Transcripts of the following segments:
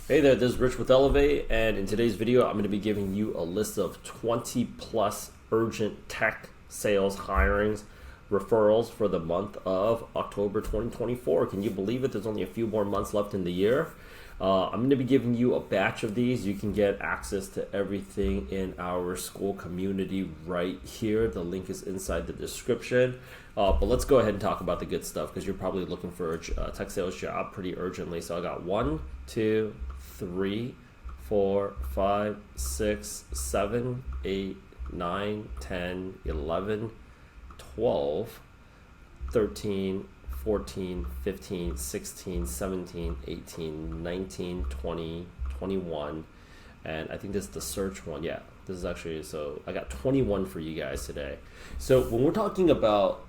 Hey there, this is Rich with Elevate, and in today's video, I'm going to be giving you a list of 20 plus urgent tech sales hirings referrals for the month of October 2024. Can you believe it? There's only a few more months left in the year. I'm going to be giving you a batch of these. You can get access to everything in our school community right here. The link is inside the description. But let's go ahead and talk about the good stuff because you're probably looking for a tech sales job pretty urgently. So I got 1, 2, 3, 4, 5, 6, 7, 8, 9, 10, 11, 12, 13, 14, 15, 16, 17, 18, 19, 20, 21, and I think this is the search one. Yeah, this is actually, so I got 21 for you guys today. So when we're talking about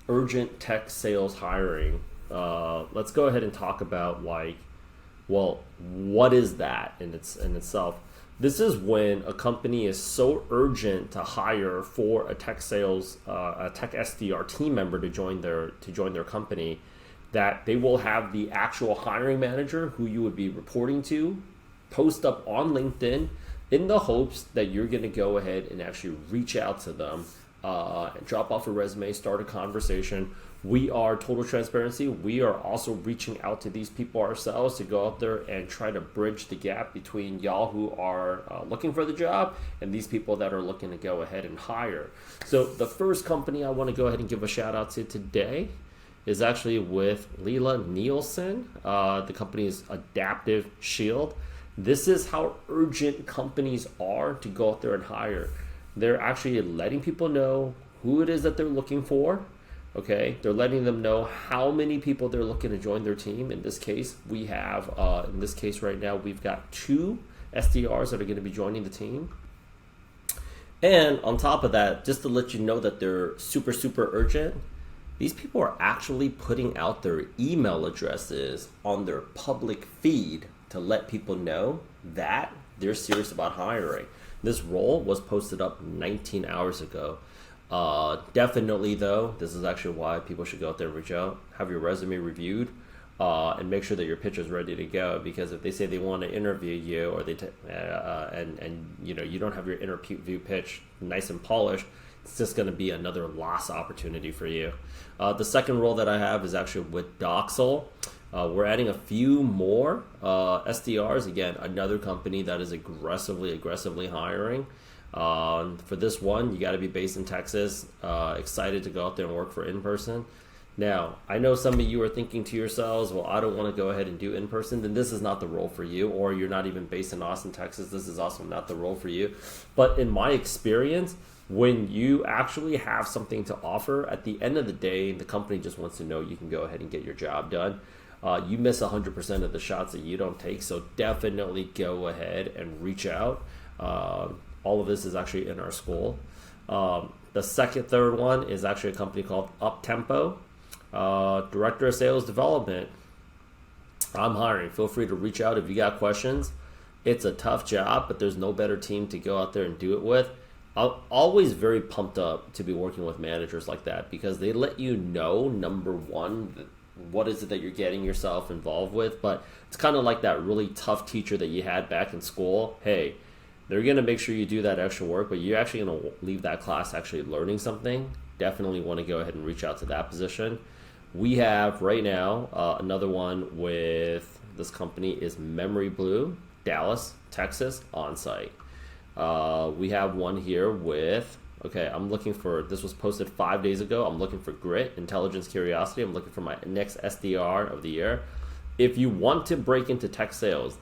urgent tech sales hiring, let's go ahead and talk about well, what is that in itself? This is when a company is so urgent to hire for a tech sales, a tech SDR team member to join their company, that they will have the actual hiring manager who you would be reporting to post up on LinkedIn in the hopes that you're going to go ahead and actually reach out to them, and drop off a resume, start a conversation. We are total transparency. We are also reaching out to these people ourselves to go out there and try to bridge the gap between y'all who are looking for the job and these people that are looking to go ahead and hire. So the first company I want to go ahead and give a shout out to today is actually with Leela Nielsen. The company is Adaptive Shield. This is how urgent companies are to go out there and hire. They're actually letting people know who it is that they're looking for. Okay, they're letting them know how many people they're looking to join their team. In this case, we have, right now, we've got 2 SDRs that are going to be joining the team. And on top of that, just to let you know that they're super, super urgent, these people are actually putting out their email addresses on their public feed to let people know that they're serious about hiring. This role was posted up 19 hours ago. Definitely though, this is actually why people should go out there and reach out, have your resume reviewed, and make sure that your pitch is ready to go, because if they say they want to interview you, or and you don't have your interview pitch nice and polished, it's just going to be another lost opportunity for you. The second role that I have is actually with Doxel. We're adding a few more SDRs. Again, another company that is aggressively hiring. For this one, you got to be based in Texas. Excited to go out there and work for in-person. Now, I know some of you are thinking to yourselves, well, I don't want to go ahead and do in-person. Then this is not the role for you, or you're not even based in Austin, Texas. This is also not the role for you. But in my experience, when you actually have something to offer, at the end of the day, the company just wants to know you can go ahead and get your job done. You miss 100% of the shots that you don't take, so definitely go ahead and reach out. All of this is actually in our school. The third one is actually a company called Uptempo, Director of Sales Development. I'm hiring. Feel free to reach out if you got questions. It's a tough job, but there's no better team to go out there and do it with. I'm always very pumped up to be working with managers like that, because they let you know, number one, what is it that you're getting yourself involved with. But it's kind of like that really tough teacher that you had back in school. Hey, they're going to make sure you do that extra work, but you're actually going to leave that class actually learning something. Definitely want to go ahead and reach out to that position. We have right now another one with this company is Memory Blue, Dallas, Texas, on-site. We have one here with, I'm looking for, this was posted 5 days ago. I'm looking for grit, intelligence, curiosity. I'm looking for my next SDR of the year. If you want to break into tech sales,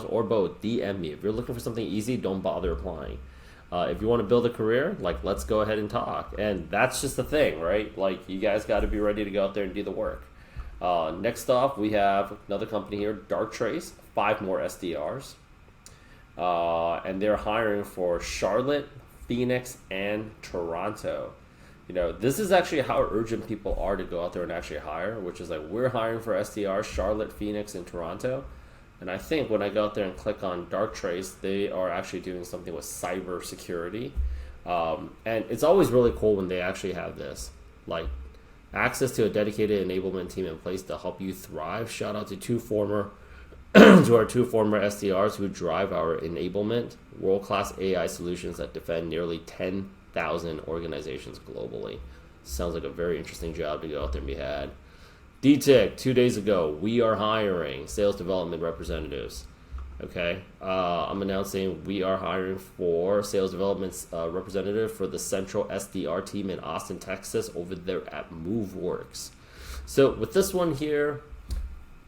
or both, DM me. If you're looking for something easy, don't bother applying. If you want to build a career, let's go ahead and talk. And that's just the thing, right? You guys got to be ready to go out there and do the work. Next off, we have another company here, Dark Trace, 5 more SDRs. And they're hiring for Charlotte, Phoenix, and Toronto. This is actually how urgent people are to go out there and actually hire, which is we're hiring for SDRs, Charlotte, Phoenix, and Toronto. And I think when I go out there and click on Dark Trace, they are actually doing something with cyber security. And it's always really cool when they actually have this. Access to a dedicated enablement team in place to help you thrive. Shout out to 2 former to our 2 former SDRs who drive our enablement, world-class AI solutions that defend nearly 10,000 organizations globally. Sounds like a very interesting job to go out there and be had. DTIC, 2 days ago, we are hiring sales development representatives. Okay, I'm announcing we are hiring for sales development representative for the central SDR team in Austin, Texas, over there at MoveWorks. So with this one here,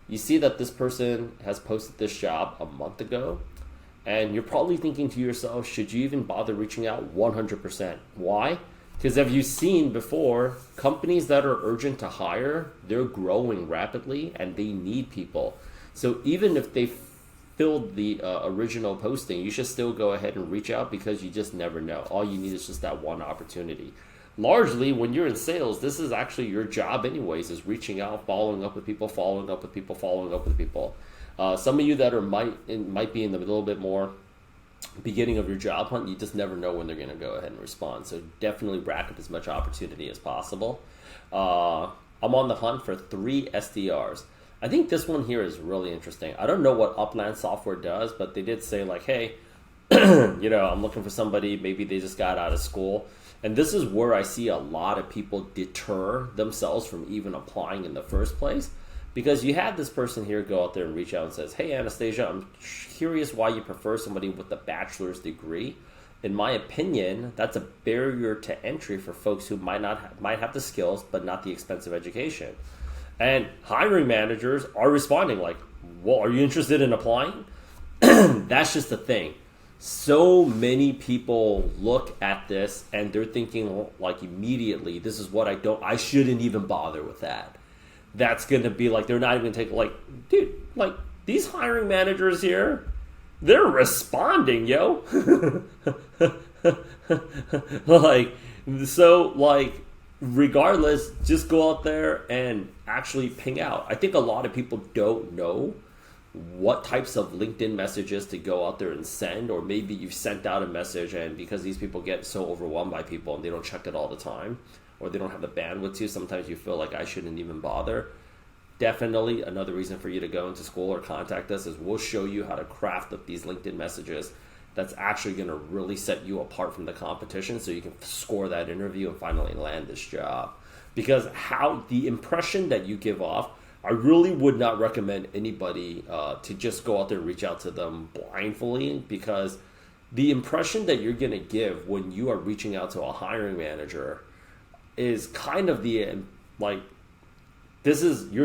you see that this person has posted this job a month ago, and you're probably thinking to yourself, should you even bother reaching out? 100%. Why? Because have you seen before, companies that are urgent to hire, they're growing rapidly and they need people. So even if they filled the original posting, you should still go ahead and reach out, because you just never know. All you need is just that one opportunity. Largely, when you're in sales, this is actually your job anyways, is reaching out, following up with people, following up with people, following up with people. Some of you that might be in the little bit more beginning of your job hunt, you just never know when they're going to go ahead and respond. So definitely rack up as much opportunity as possible. I'm on the hunt for 3 SDRs. I think this one here is really interesting. I don't know what Upland Software does, but they did say like, hey, I'm looking for somebody, maybe they just got out of school. And this is where I see a lot of people deter themselves from even applying in the first place. Because you had this person here go out there and reach out and says, hey, Anastasia, I'm curious why you prefer somebody with a bachelor's degree. In my opinion, that's a barrier to entry for folks who might have the skills, but not the expensive education. And hiring managers are responding like, well, are you interested in applying? That's just the thing. So many people look at this and they're thinking like immediately, this is what I shouldn't even bother with that. That's going to be like, they're not even going to take, like, dude, like, these hiring managers here, they're responding, yo. Regardless, just go out there and actually ping out. I think a lot of people don't know what types of LinkedIn messages to go out there and send, or maybe you've sent out a message and because these people get so overwhelmed by people and they don't check it all the time, or they don't have the bandwidth to, sometimes you feel like I shouldn't even bother. Definitely another reason for you to go into school or contact us is we'll show you how to craft up these LinkedIn messages that's actually going to really set you apart from the competition, so you can score that interview and finally land this job. Because how the impression that you give off, I really would not recommend anybody to just go out there and reach out to them blindly, because the impression that you're going to give when you are reaching out to a hiring manager is kind of you're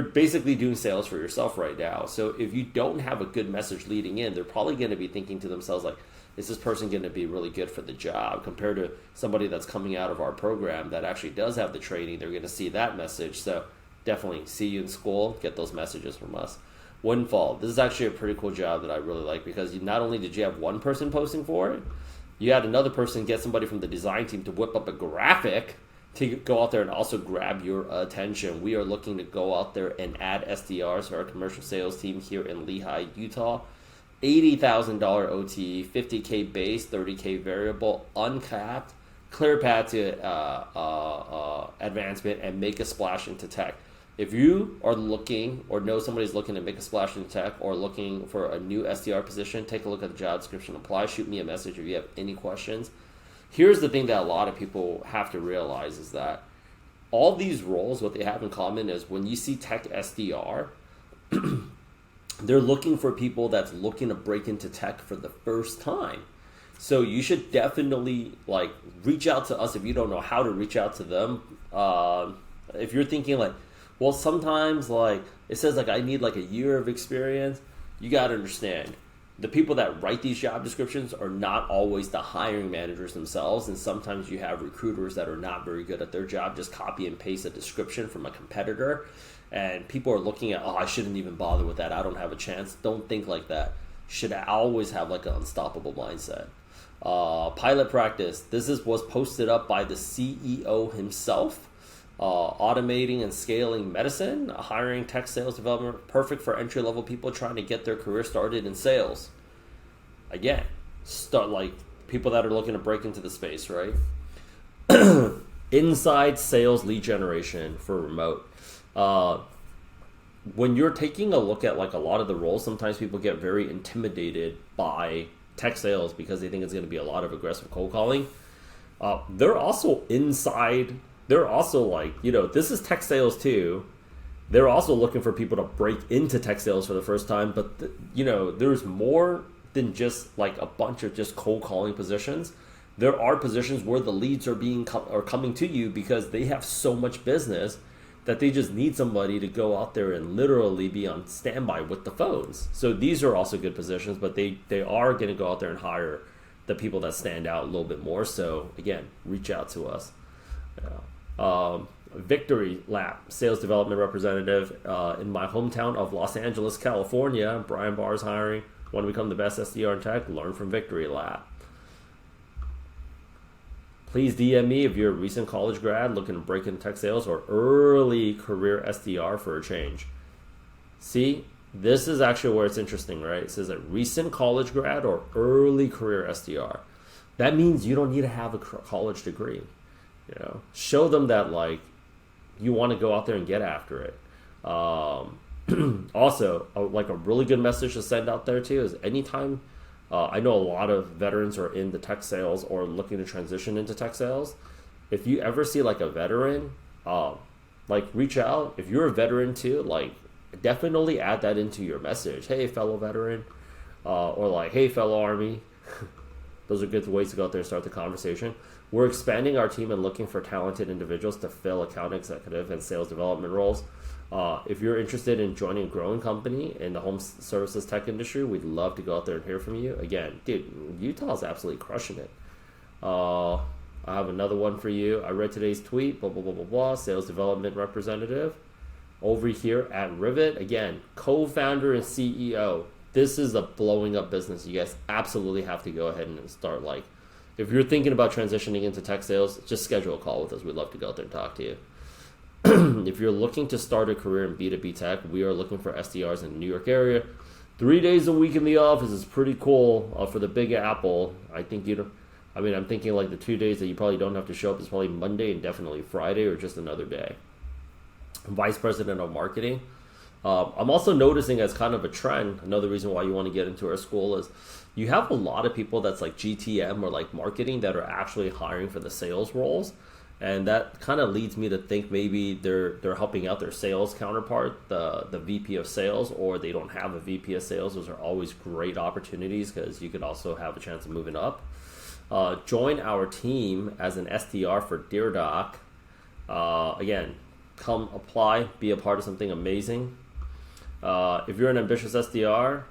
basically doing sales for yourself right now. So if you don't have a good message leading in, they're probably going to be thinking to themselves like, is this person going to be really good for the job, compared to somebody that's coming out of our program that actually does have the training. They're going to see that message. So definitely see you in school, get those messages from us. Windfall, this is actually a pretty cool job that I really like, because not only did you have one person posting for it, you had another person get somebody from the design team to whip up a graphic to go out there and also grab your attention. We are looking to go out there and add SDRs to our commercial sales team here in Lehi, Utah. $80,000 OT, $50K base, $30K variable, uncapped, clear path to advancement, and make a splash into tech. If you are looking or know somebody's looking to make a splash into tech or looking for a new SDR position, take a look at the job description, apply, shoot me a message if you have any questions. Here's the thing that a lot of people have to realize is that all these roles, what they have in common is when you see tech SDR, they're looking for people that's looking to break into tech for the first time. So you should definitely reach out to us if you don't know how to reach out to them. If you're thinking well, sometimes it says I need a year of experience, you got to understand. The people that write these job descriptions are not always the hiring managers themselves, and sometimes you have recruiters that are not very good at their job, just copy and paste a description from a competitor, and people are looking at, I shouldn't even bother with that, I don't have a chance. Don't think like that. Should always have an unstoppable mindset. Pilot practice. This was posted up by the CEO himself. Automating and scaling medicine, hiring tech sales development, perfect for entry-level people trying to get their career started in sales. Again, people that are looking to break into the space, right? Inside sales lead generation for remote. when you're taking a look at like a lot of the roles, sometimes people get very intimidated by tech sales because they think it's going to be a lot of aggressive cold calling. They're also inside. They're also like, this is tech sales too. They're also looking for people to break into tech sales for the first time. But, there's more than just like a bunch of just cold calling positions. There are positions where the leads are coming to you because they have so much business that they just need somebody to go out there and literally be on standby with the phones. So these are also good positions, but they are going to go out there and hire the people that stand out a little bit more. So again, reach out to us. Victory Lap, sales development representative in my hometown of Los Angeles, California. Brian Barr is hiring. Want to become the best SDR in tech? Learn from Victory Lap. Please DM me if you're a recent college grad looking to break into tech sales or early career SDR for a change. See, this is actually where it's interesting, right? It says a recent college grad or early career SDR. That means you don't need to have a college degree. Show them that like you want to go out there and get after it. Also, like a really good message to send out there too is anytime. I know a lot of veterans are in the tech sales or looking to transition into tech sales. If you ever see like a veteran, like reach out. If you're a veteran too, like definitely add that into your message. Hey, fellow veteran, or like, hey, fellow Army. Those are good ways to go out there and start the conversation. We're expanding our team and looking for talented individuals to fill account executive and sales development roles. If you're interested in joining a growing company in the home services tech industry, we'd love to go out there and hear from you. Again, dude, Utah's absolutely crushing it. I have another one for you. I read today's tweet, blah, blah, blah, blah, blah, sales development representative over here at Rivet. Again, co-founder and CEO. This is a blowing up business. You guys absolutely have to go ahead and start like, if you're thinking about transitioning into tech sales, just schedule a call with us. We'd love to go out there and talk to you. If you're looking to start a career in B2B tech, we are looking for SDRs in the New York area. 3 days a week in the office is pretty cool for the Big Apple. I think I'm thinking like the 2 days that you probably don't have to show up is probably Monday and definitely Friday or just another day. Vice President of Marketing. I'm also noticing as kind of a trend, another reason why you want to get into our school is you have a lot of people that's like GTM or like marketing that are actually hiring for the sales roles. And that kind of leads me to think maybe they're helping out their sales counterpart, the VP of sales, or they don't have a VP of sales. Those are always great opportunities because you could also have a chance of moving up. Join our team as an SDR for DearDoc. Again, come apply, be a part of something amazing. If you're an ambitious SDR,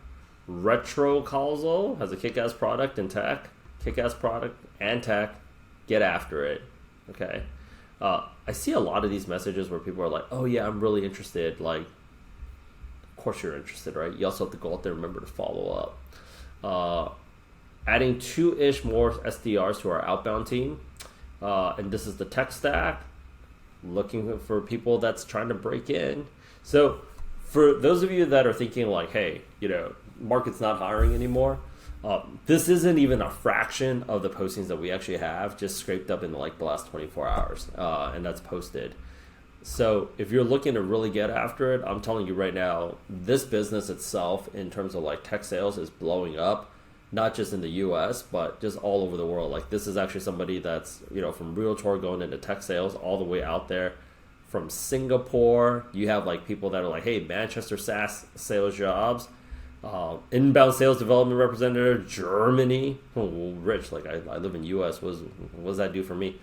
Referrals has a kick-ass product and tech. Kick-ass product and tech. Get after it. Okay. I see a lot of these messages where people are like, oh yeah, I'm really interested. Like, of course you're interested, right? You also have to go out there and remember to follow up. Adding 2-ish more SDRs to our outbound team. And this is the tech stack. Looking for people that's trying to break in. So for those of you that are thinking like, hey, market's not hiring anymore. This isn't even a fraction of the postings that we actually have just scraped up in like the last 24 hours, and that's posted. So if you're looking to really get after it, I'm telling you right now, this business itself in terms of like tech sales is blowing up, not just in the US, but just all over the world. Like this is actually somebody that's, from Realtor going into tech sales all the way out there. From Singapore, you have like people that are like, hey, Manchester SaaS sales jobs. Inbound sales development representative, Germany. Oh, rich. Like I live in US. What does that do for me?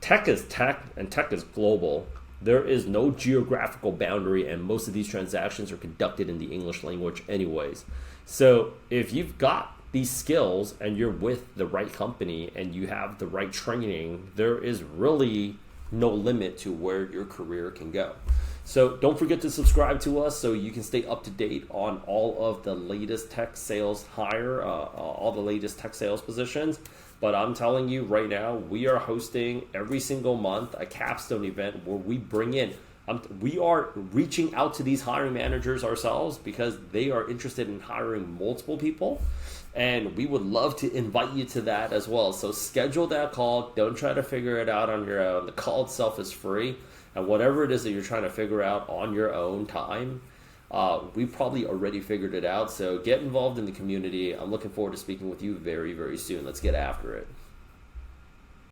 Tech is tech, and tech is global. There is no geographical boundary, and most of these transactions are conducted in the English language anyways. So if you've got these skills and you're with the right company and you have the right training, there is really no limit to where your career can go. So don't forget to subscribe to us so you can stay up to date on all of the latest tech sales all the latest tech sales positions. But I'm telling you right now, we are hosting every single month a capstone event where we bring in, we are reaching out to these hiring managers ourselves because they are interested in hiring multiple people. And we would love to invite you to that as well. So schedule that call. Don't try to figure it out on your own. The call itself is free. And whatever it is that you're trying to figure out on your own time, we've probably already figured it out. So get involved in the community. I'm looking forward to speaking with you very, very soon. Let's get after it.